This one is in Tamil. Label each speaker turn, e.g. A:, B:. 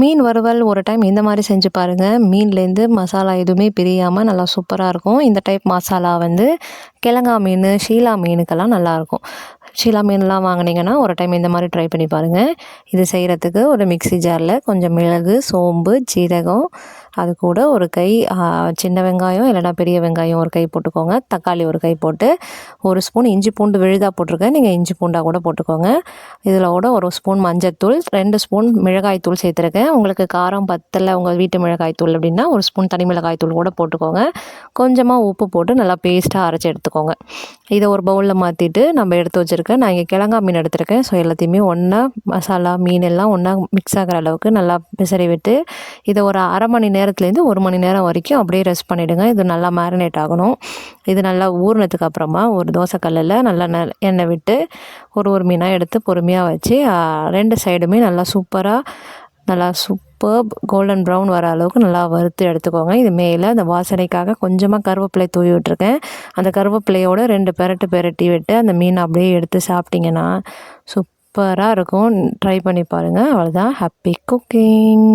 A: மீன் வறுவல் ஒரு டைம் இந்த மாதிரி செஞ்சு பாருங்கள். மீன்லேருந்து மசாலா எதுவுமே பிரியாமல் நல்லா சூப்பராக இருக்கும். இந்த டைப் மசாலா வந்து கிழங்கா மீன், ஷீலா மீனுக்கெல்லாம் நல்லாயிருக்கும். ஷீலா மீன்லாம் வாங்கினீங்கன்னா ஒரு டைம் இந்த மாதிரி ட்ரை பண்ணி பாருங்கள். இது செய்கிறதுக்கு ஒரு மிக்ஸி ஜாரில் கொஞ்சம் மிளகு, சோம்பு, ஜீரகம், அது கூட ஒரு கை சின்ன வெங்காயம் இல்லைனா பெரிய வெங்காயம் ஒரு கை போட்டுக்கோங்க. தக்காளி ஒரு கை போட்டு, ஒரு ஸ்பூன் இஞ்சி பூண்டு விழுதாக போட்டிருக்கேன். நீங்கள் இஞ்சி பூண்டாக கூட போட்டுக்கோங்க. இதில் கூட ஒரு ஸ்பூன் மஞ்சத்தூள், 2 ஸ்பூன் மிளகாய் தூள் சேர்த்துருக்கேன். உங்களுக்கு காரம் பத்தலை உங்கள் வீட்டு மிளகாய் தூள் அப்படின்னா ஒரு ஸ்பூன் தனி மிளகாய் தூள் கூட போட்டுக்கோங்க. கொஞ்சமாக உப்பு போட்டு நல்லா பேஸ்ட்டாக அரைச்சி எடுத்துக்கோங்க. இதை ஒரு பவுலில் மாற்றிட்டு நம்ம எடுத்து வச்சுருக்கேன். நான் இங்கே கிழங்கா மீன் எடுத்துருக்கேன். ஸோ எல்லாத்தையுமே ஒன்றா மசாலா மீன் எல்லாம் ஒன்றா மிக்ஸ் ஆகிற அளவுக்கு நல்லா பிசறி விட்டு இதை ஒரு அரை மணி நேரத்துலேருந்து 1 மணி நேரம் வரைக்கும் அப்படியே ரெஸ்ட் பண்ணிவிடுங்க. இது நல்லா மேரினேட் ஆகணும். இது நல்லா ஊறினதுக்கு அப்புறமா ஒரு தோசைக்கல்லில் நல்லா எண்ணெய் விட்டு ஒரு மீனாக எடுத்து பொறுமையாக வச்சு 2 சைடுமே நல்லா சூப்பர் கோல்டன் ப்ரௌன் வர அளவுக்கு நல்லா வறுத்து எடுத்துக்கோங்க. இது மேலே அந்த வாசனைக்காக கொஞ்சமாக கருவேப்பிலை தூவி விட்டுருக்கேன். அந்த கருவேப்பிலையோட 2 பெரட்டி விட்டு அந்த மீனை அப்படியே எடுத்து சாப்பிட்டிங்கன்னா சூப்பராக இருக்கும். ட்ரை பண்ணி பாருங்கள். அவ்வளோதான். Happy cooking.